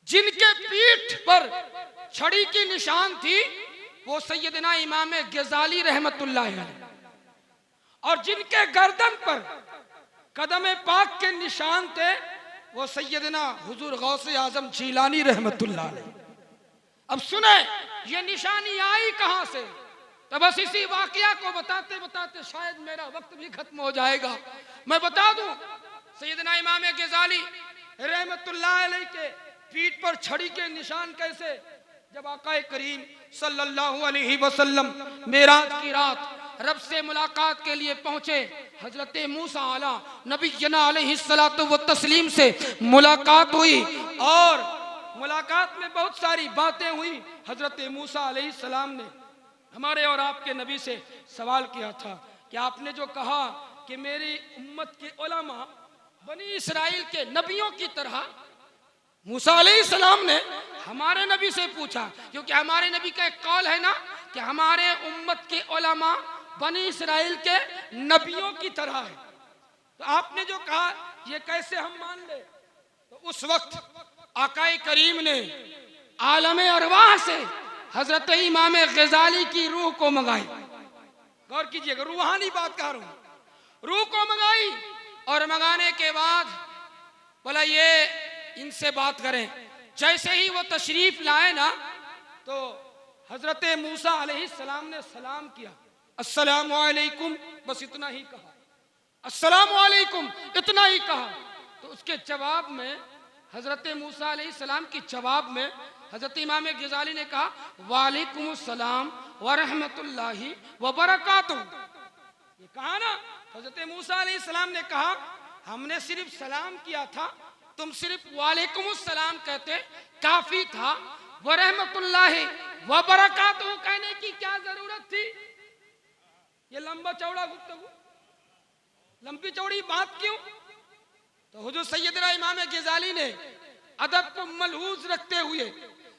जिनके पीठ पर छड़ी की निशान थी वो सैयदना इमाम गजाली रहमतुल्लाह अलैह, और जिनके गर्दन पर कदम पाक के निशान थे वो सैयदना हुजूर गौसे आजम जीलानी रहमतुल्लाह अलैह। अब सुने, ये निशानी आई कहां से? तो बस इसी वाकया को बताते बताते शायद मेरा वक्त भी खत्म हो जाएगा। मैं बता दूं, सैयदना इमाम गजाली रहमतुल्लाह अलैह के पीठ पर छड़ी के निशान कैसे? जब आका करीम सल्लल्लाहु अलैहि वसल्लम मेराज की रात रब से मुलाकात के लिए पहुंचे, हजरत मूसा आला नबीना अलैहिस्सलातु व तस्लीम से मुलाकात हुई और मुलाकात में बहुत सारी बातें हुई। हजरत मूसा अलैहिस्सलाम ने हमारे और आपके नबी से सवाल किया था कि आपने जो कहा कि मेरी उम्मत के उलमा बनी इसराइल के नबियों की तरह, मूसा अलैहिस्सलाम ने हमारे नबी से पूछा, क्योंकि हमारे नबी का एक कौल है ना कि हमारे उम्मत के उलमा बनी इसराइल के नबियों की तरह है। तो आपने जो कहा ये कैसे हम मान ले? तो उस वक्त आकाए करीम ने आलम अरवाह से हजरत इमाम गजाली की रूह को मंगाई। गौर कीजिएगा, रूहानी बात कर रहा हूं। रूह को मंगाई और मंगाने के बाद बोला ये इनसे बात करें। जैसे ही वो तशरीफ लाए ना, तो हजरत मूसा अलैहिस्सलाम ने सलाम किया, अस्सलामु अलैकुम, बस इतना ही कहा, अस्सलामु अलैकुम इतना ही कहा। तो उसके जवाब में हजरत मूसा अलैहिस्सलाम की जवाब में हजरत इमाम गजाली ने कहा वालेकुम सलाम व रहमतुल्लाहि व बरकातुहू। ये कहा ना, हजरत मूसा अलैहिस्सलाम ने कहा हमने सिर्फ सलाम किया था, तुम सिर्फ वालेकुम सलाम कहते काफी था। व रहमतुल्लाहि व बरकातुहू कहने की क्या जरूरत थी? ये लंबा चौड़ा गुफ्तगू, लंबी चौड़ी बात क्यों? तो हुजूर सैयदना इमाम गजाली ने अदब को मलहूज रखते हुए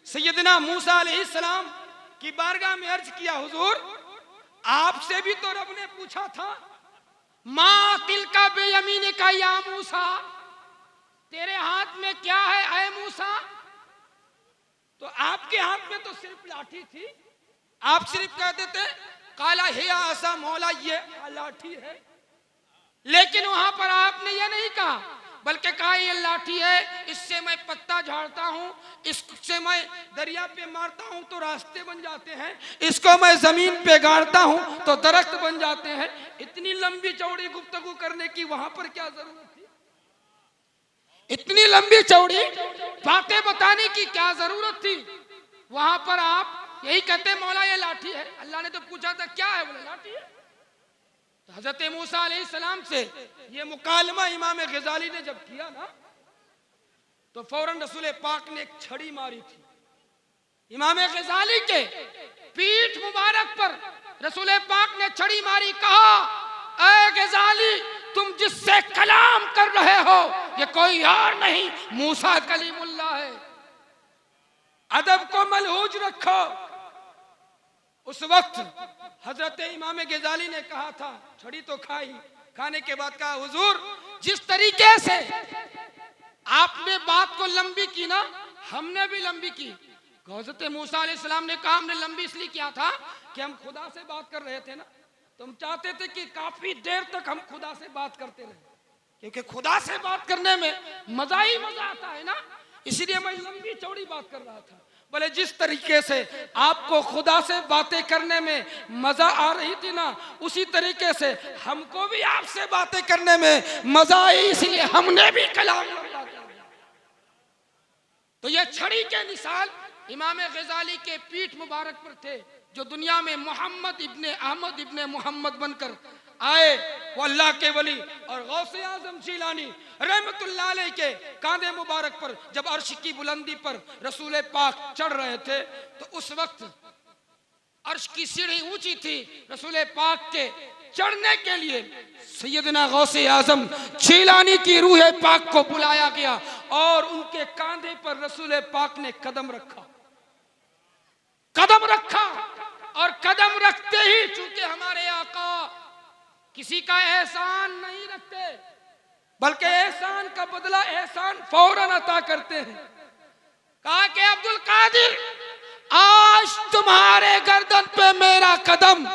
सैयदना मूसा अलैहिस्सलाम की बारगाह में अर्ज किया, हुजूर आपसे भी तो रब ने पूछा था, मा तिलका बेयमीन का या मूसा, तेरे हाथ में क्या है ऐ मूसा? तो आपके हाथ में तो सिर्फ लाठी थी, आप सिर्फ कह देते काला हिया ऐसा मौला ये लाठी है, लेकिन वहां पर आपने ये नहीं कहा, बल्कि कहा ये लाठी है, इससे मैं पत्ता झाड़ता हूं, इससे मैं दरिया पे मारता हूं तो रास्ते बन जाते हैं, इसको मैं जमीन पे गाड़ता हूं तो दरख्त बन जाते हैं। इतनी लंबी चौड़ी गुफ्तगू करने की वहां पर क्या जरूरत थी? इतनी लंबी चौड़ी बातें बताने की क्या जरूरत थी? वहां पर आप यही कहते मौला ये लाठी है। अल्लाह ने तो पूछा था क्या है, बोले लाठी है। तो हजरत मूसा अलैहिस्सलाम से ये मुकालमा इमाम गजाली ने जब किया ना, तो फौरन रसूल पाक ने एक छड़ी मारी थी। इमाम गजाली के पीठ मुबारक पर रसूल पाक ने छड़ी मारी, कहा ऐ गजाली तुम जिससे कलाम कर रहे हो ये कोई और नहीं, मूसा कलीमुल्लाह है। अदब को मलहूज रखो। उस वक्त हजरत इमाम गजाली ने कहा था, छड़ी तो खाई, खाने के बाद कहा हुजूर जिस तरीके से आपने बात को लंबी की ना, हमने भी लंबी की। हजरत मूसा अलैहिस्सलाम ने कहा हमने लंबी इसलिए किया था कि हम खुदा से बात कर रहे थे ना, तुम चाहते थे कि काफी देर तक हम खुदा से बात करते रहे, क्योंकि खुदा से बात करने में मजा ही मजा आता है ना, इसलिए मैं लंबी चौड़ी बात कर रहा था। बोले जिस तरीके से आपको खुदा से बातें करने में मजा आ रही थी ना, उसी तरीके से हमको भी आपसे बातें करने में मजा आई, इसलिए हमने भी कलाम लंबा कर दिया। तो ये छड़ी के मिसाल इमाम गजाली के पीठ मुबारक पर थे, जो दुनिया में मोहम्मद इब्ने अहमद इब्ने मोहम्मद बनकर आए। वो अल्लाह के वली और गौसे आजम जीलानी रहमतुल्लाह अलैह के कांधे मुबारक पर जब अर्श की बुलंदी पर रसूल पाक चढ़ रहे थे, तो उस वक्त अर्श की सीढ़ी ऊंची थी। रसूल पाक के चढ़ने के लिए सैयदना गौसे आजम जीलानी की रूह पाक को बुलाया गया और उनके कांधे पर रसूल पाक ने कदम रखा। कदम रखा और कदम रखते ही, चूंकि हमारे आका किसी का एहसान नहीं रखते, बल्कि एहसान का बदला एहसान फौरन अता करते हैं, कहा कि अब्दुल कादिर आज तुम्हारे गर्दन पे मेरा कदम,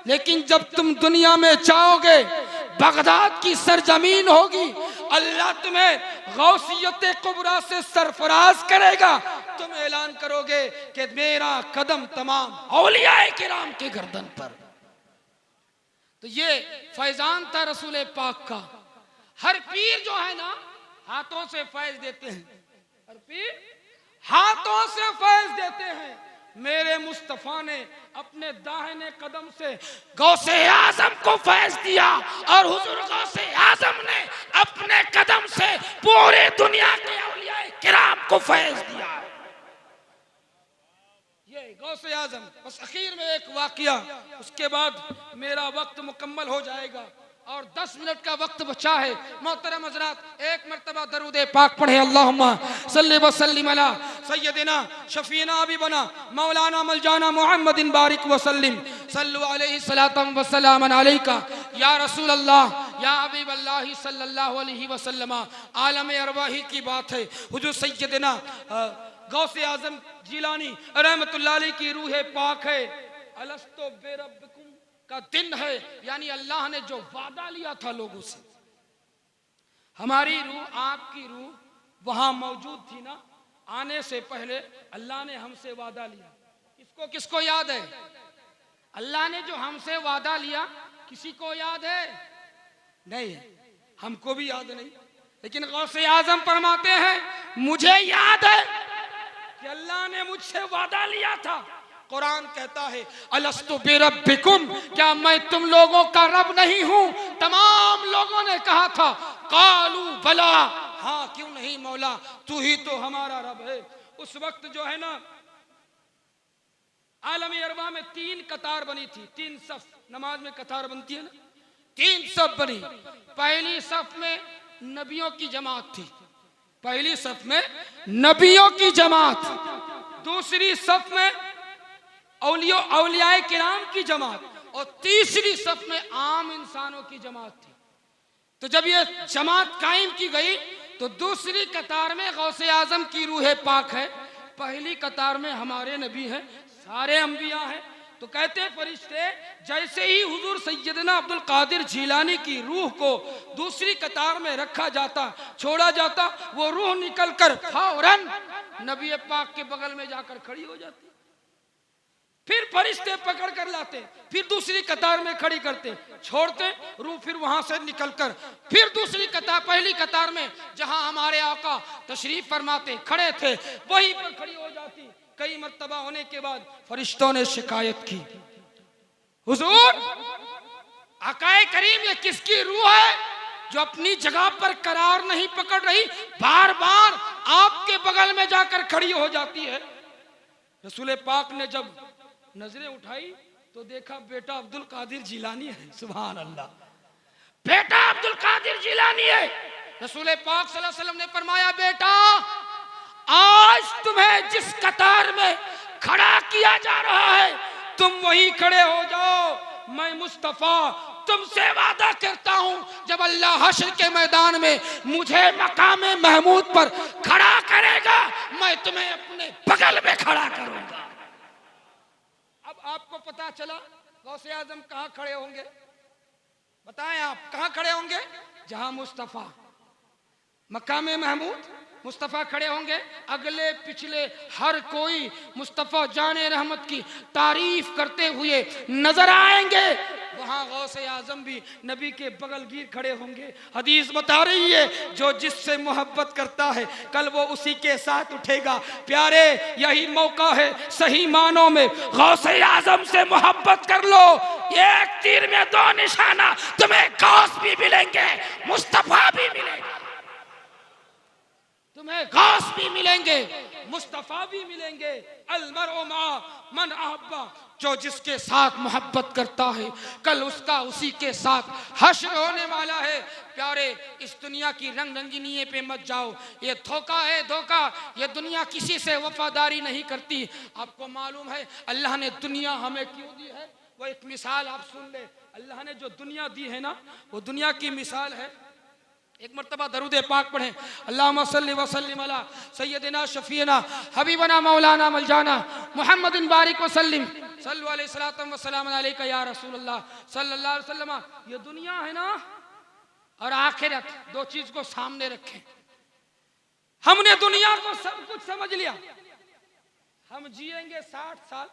लेकिन जब तुम दुनिया में जाओगे, बगदाद की सरजमीन होगी, अल्लाह तुम्हें गौसियत कुबरा से सरफराज करेगा, तुम ऐलान करोगे कि मेरा कदम तमाम औलियाए किराम के गर्दन पर। तो ये फैजान था रसूल पाक का। हर पीर जो है ना हाथों से फैज देते हैं, हर पीर हाथों से फैज देते हैं। मेरे मुस्तफा ने अपने दाहिने कदम से गौसे आजम को फैज दिया और हुजूर गौसे आजम ने अपने कदम से पूरे दुनिया के औलियाए किराम को फैज दिया। ये गौसे आजम। बस आखिर में एक वाकया, उसके बाद मेरा वक्त मुकम्मल हो जाएगा और 10 मिनट का वक्त बचा है। मोहतरम हज़रात, एक मर्तबा दरूद पाक पढ़े, अल्लाहुम्मा सल्ली व सल्लिम अला सय्यदिना शफीना हबीबना मौलाना मौलाना मुहम्मदिन बारिक व सल्लिम सल्लु अलैहि सलातम व सलामन अलैका या रसूल अल्लाह या हबीब अल्लाह सल्लल्लाहु अलैहि वसल्लम। आलम अरवाही की बात है। हुजूर सय्यदिना गौसे आजम जीलानी रहमतुल्लाह अलैह की रूह पाक है। अलस्तो बेरब्बिकुम का दिन है, यानी अल्लाह ने जो वादा लिया था लोगों से, हमारी रूह आपकी रूह वहां मौजूद थी ना, आने से पहले अल्लाह ने हमसे वादा लिया। किसको किसको याद है? अल्लाह ने जो हमसे वादा लिया किसी को याद है? नहीं, हमको भी याद नहीं, लेकिन गौसे आजम फरमाते हैं मुझे याद है कि अल्लाह ने मुझसे वादा लिया था। कुरान कहता है अलस्तु बिरब्बिकुम, क्या मैं तुम लोगों का रब नहीं हूं? तमाम लोगों ने कहा था कालू बला, हाँ क्यों नहीं मौला, तू ही तो हमारा रब है। उस वक्त जो है ना आलम अरबा में 3 कतार बनी थी, 3 सफ, नमाज में कतार बनती है ना, 3 सफ बनी। पहली सफ में नबियों की जमात थी, पहली सफ में नबियों की जमात, दूसरी सफ में औलियाए किराम की जमात, और तीसरी सफ में आम इंसानों की जमात थी। तो जब ये जमात कायम की गई तो दूसरी कतार में गौसे आजम की रूह पाक है, पहली कतार में हमारे नबी हैं, सारे अंबिया हैं। तो कहते हैं फरिश्ते जैसे ही हुजूर सैयदना अब्दुल कादिर जिलानी की रूह को दूसरी कतार में रखा जाता, छोड़ा जाता, वो रूह निकलकर फौरन नबी पाक के बगल में जाकर खड़ी हो जाती। फिर फरिश्ते पकड़ कर लाते, फिर दूसरी कतार में खड़ी करते, छोड़ते, रूह फिर वहां से निकलकर फिर दूसरी कतार, पहली कतार में जहां हमारे आका तशरीफ फरमाते खड़े थे वहीं पर खड़ी हो जाती। कई मर्तबा होने के बाद फरिश्तों ने शिकायत की, हुजूर आकाए करीम ये किसकी रूह है जो अपनी जगह पर करार नहीं पकड़ रही, बार बार आपके बगल में जाकर खड़ी हो जाती है। रसूल पाक ने जब नजरें उठाई तो देखा बेटा अब्दुल कादिर जिलानी है। सुभान अल्लाह, बेटा अब्दुल कादिर जिलानी है। रसूल पाक सल्लल्लाहु अलैहि वसल्लम ने फरमाया, बेटा आज तुम्हें जिस कतार में खड़ा किया जा रहा है तुम वहीं खड़े हो जाओ। मैं मुस्तफा तुमसे वादा करता हूं जब अल्लाह हश्र के मैदान में मुझे मकामे महमूद पर खड़ा करेगा मैं तुम्हें अपने बगल में खड़ा करूंगा। अब आपको पता चला गौसे आजम कहां खड़े होंगे, बताएं आप कहां खड़े होंगे? जहां मुस्तफा मकामे महमूद मुस्तफ़ा खड़े होंगे, अगले पिछले हर कोई मुस्तफ़ा जाने रहमत की तारीफ करते हुए नजर आएंगे। वहां गौसे आजम भी नबी के बगल गिर खड़े होंगे। हदीस बता रही है जो जिससे मोहब्बत करता है कल वो उसी के साथ उठेगा। प्यारे यही मौका है सही मानों में गौसे आजम से मोहब्बत कर लो। एक तीर में 2 निशाना, तुम्हें गौस भी मिलेंगे, मुस्तफ़ा भी मिलेंगे, तुम्हें गौस भी मिलेंगे, मुस्तफा भी मिलेंगे। अलमरउ मा मन अहब्बा, जो जिसके साथ मोहब्बत करता है कल उसका उसी के साथ हश्र होने वाला है। प्यारे इस दुनिया की रंग रंगीनिये पे मत जाओ, ये धोखा है धोखा। ये दुनिया किसी से वफादारी नहीं करती। आपको मालूम है अल्लाह ने दुनिया हमें क्यों दी है? वो एक मिसाल आप सुन ले। अल्लाह ने जो दुनिया दी है ना वो दुनिया की मिसाल है। एक मर्तबा दरूद पाक पढ़ें, अल्लाहुम्मा सल्लि व सल्लिम अला सय्यदिना शफीना हबीबना मौलाना मलजाना मुहम्मदिन बारिक व सल्लिम सल्लु अलैहि सलातम व सलाम अलैका या रसूल अल्लाह सल्लल्लाहु अलैहि वसल्लम। ये दुनिया है ना और आखिरत, 2 चीज को सामने रखें। हमने दुनिया को सब कुछ समझ लिया, हम जिएंगे 60 साल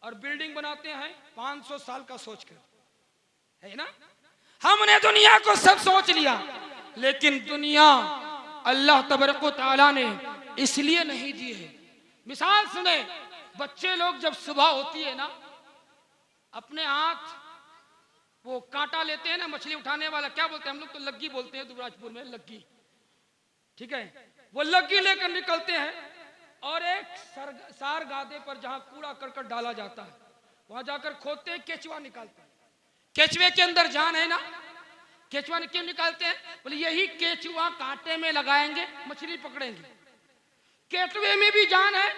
और बिल्डिंग बनाते हैं 500 साल का सोचकर, है ना। हमने दुनिया को सब सोच लिया, लेकिन दुनिया अल्लाह तबारक व तआला ने इसलिए नहीं दी है। मिसाल सुने, बच्चे लोग जब सुबह होती है ना अपने हाथ वो कांटा लेते हैं ना, मछली उठाने वाला क्या बोलते हैं हम लोग तो लग्गी बोलते हैं, दुबराजपुर में लग्गी, ठीक है। वो लग्गी लेकर निकलते हैं और एक सार गादे पर जहां कूड़ा करकट डाला जाता है वहां जाकर खोदते हैं, केचुआ निकालते हैं। केचुए के अंदर जान है ना, केचुआ क्यों निकालते हैं? बोले यही केचुआ कांटे में लगाएंगे मछली पकड़ेंगे। केचुए में भी जान है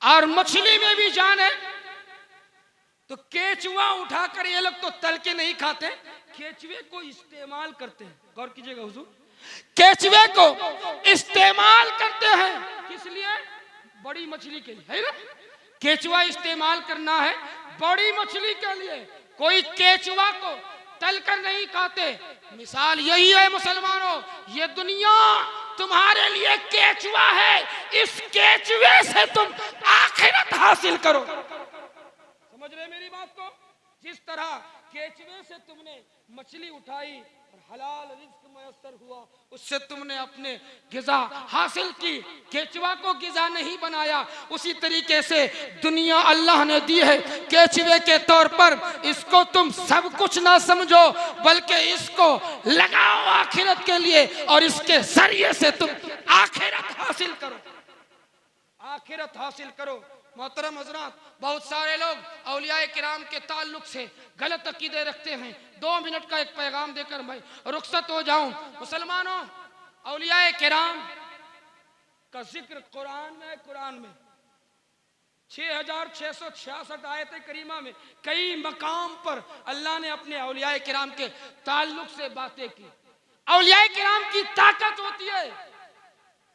और मछली में भी जान है। तो केचुआ उठाकर ये लोग तो तल के नहीं खाते, केचुए को इस्तेमाल करते हैं। गौर कीजिएगा हुजूर, केचुए को इस्तेमाल करते हैं। किस लिए? बड़ी मछली के लिए, है ना। केचुआ इस्तेमाल करना है बड़ी मछली के लिए। कोई केचुआ को तल कर नहीं खाते। मिसाल यही है मुसलमानों, ये दुनिया तुम्हारे लिए केचुआ है, इस केचुए से तुम आखिरत हासिल करो। समझ रहे मेरी बात को? जिस तरह केचुए से तुमने मछली उठाई और हलाल रिज्क मयसर हुआ, उससे तुमने अपने गिजा हासिल की, केचुआ को गिजा नहीं बनाया। उसी तरीके से दुनिया अल्लाह ने दी है केचुए के तौर पर। इसको तुम सब कुछ ना समझो, बल्कि इसको लगाओ आखिरत के लिए और इसके जरिए से तुम आखिरत हासिल करो। आखिरत हासिल करो। मोहतरम हजरात, बहुत सारे लोग औलिया किराम के ताल्लुक से गलत अकीदे रखते हैं। 2 मिनट का एक पैगाम देकर मैं रुखसत हो जाऊं। मुसलमानों, औलिया किराम का जिक्र कुरान में, कुरान में 6666 आयत करीमा में कई मकाम पर अल्लाह ने अपने औलिया किराम के ताल्लुक से बातें की। औलिया किराम की ताकत होती है,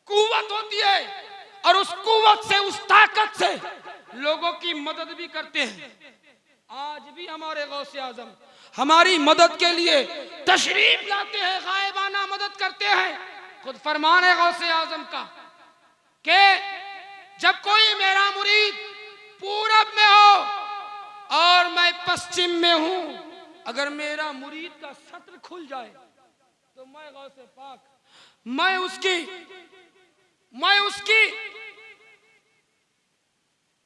कुव्वत होती है, और उस कुव्वत से, उस ताकत से लोगों की मदद भी करते हैं। आज भी हमारे गौसे आजम हमारी मदद के लिए तशरीफ लाते हैं, गायबाना मदद करते हैं। खुद फरमान है गौसे आजम का कि जब कोई मेरा मुरीद पूरब में हो और मैं पश्चिम में हूं, अगर मेरा मुरीद का सत्र खुल जाए तो मैं गौसे पाक मैं उसकी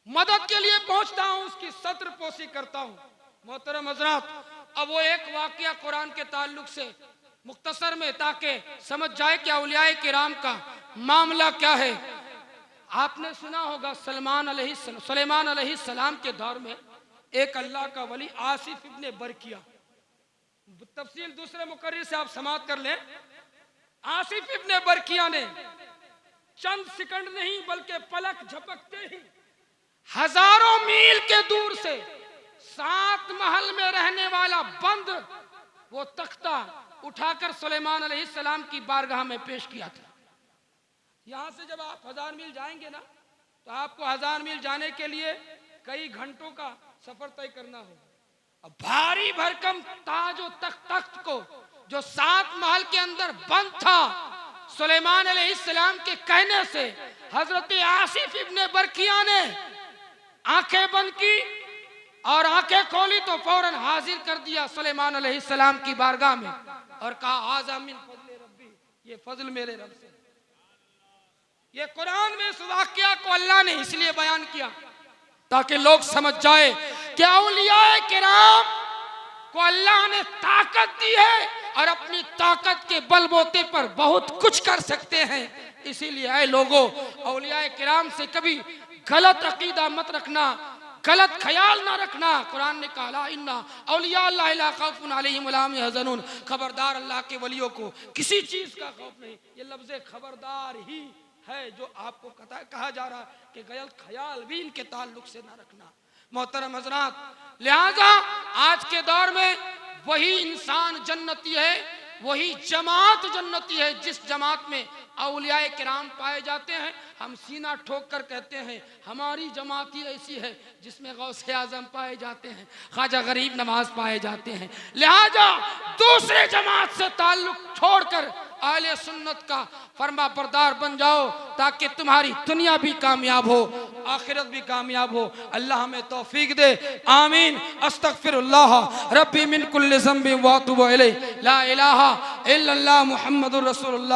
मदद के लिए पहुंचता हूं, उसकी सत्र पोसी करता हूं। मोहतरम हजरात, अब वो एक वाकया कुरान के ताल्लुक से मुख्तसर में, ताकि समझ जाए कि औलिया किराम का मामला क्या है। आपने सुना होगा सुलेमान अलैहिस्सलाम के दौर में एक अल्लाह का वली आसिफ इब्ने बरकिया, तफसील दूसरे मुकर्रिर से आप समाअत कर लें। आसिफ इब्ने बरकिया ने चंद सेकंड नहीं बल्कि पलक झपकते ही हजारों मील के दूर से 7 महल में रहने वाला बंद वो तख्ता उठाकर सुलेमान अलैहिस्सलाम की बारगाह में पेश किया था। यहां से जब आप 1000 मील जाएंगे ना, तो आपको 1000 मील जाने के लिए कई घंटों का सफर तय करना होगा। अब भारी भरकम ताज और तख्त को जो 7 महल के अंदर बंद था, सुलेमान अलैहिस्सलाम के कहने से हजरत आसिफ इब्ने बरकिया ने आंखें बंद की और आंखें खोली तो फौरन हाजिर कर दिया सुलेमान अलैहिस्सलाम की बारगाह में और कहा, आज़ा मिन फज़्ल रब्बी, ये फजल मेरे रब से। ये कुरान में इस वाकया को अल्लाह ने इसलिए बयान किया ताकि लोग समझ जाए कि औलिया किराम को अल्लाह ने ताकत दी है और अपनी ताकत के बलबूते पर बहुत कुछ कर सकते हैं। इसीलिए ऐ लोगों, औलिया किराम से कभी गलत अकीदा मत रखना, गलत ख्याल ना रखना। कुरान ने कहा, इन्ना औलिया अल्लाह ला खौफुन अलैहिम वला हुम यहज़नून, खबरदार अल्लाह के वलियों को किसी चीज का खौफ नहीं। ये लफ्ज़ खबरदार ही है जो आपको कहा जा रहा है कि गलत ख्याल भी इनके ताल्लुक से ना रखना। मोहतरम हजरात, लिहाजा आज के दौर में वही इंसान जन्नती है, वही जमात जन्नती है जिस जमात में औलिया किराम पाए जाते हैं। हम सीना ठोक कर कहते हैं हमारी जमात ही ऐसी है जिसमें गौसे आजम पाए जाते हैं, ख्वाजा गरीब नवाज पाए जाते हैं। लिहाजा दूसरे जमात से ताल्लुक छोड़कर आले सुन्नत का फरमा बरदार बन जाओ ताकि तुम्हारी दुनिया भी कामयाब हो, आखिरत भी कामयाब हो। अल्लाह हमें तौफीक दे, आमीन। अस्तगफिरुल्लाह रब्बी मिन कुल्लि ज़ंबिन व अतूबु इलैहि, ला इलाहा इल्लल्लाह मुहम्मदुर रसूलुल्लाह।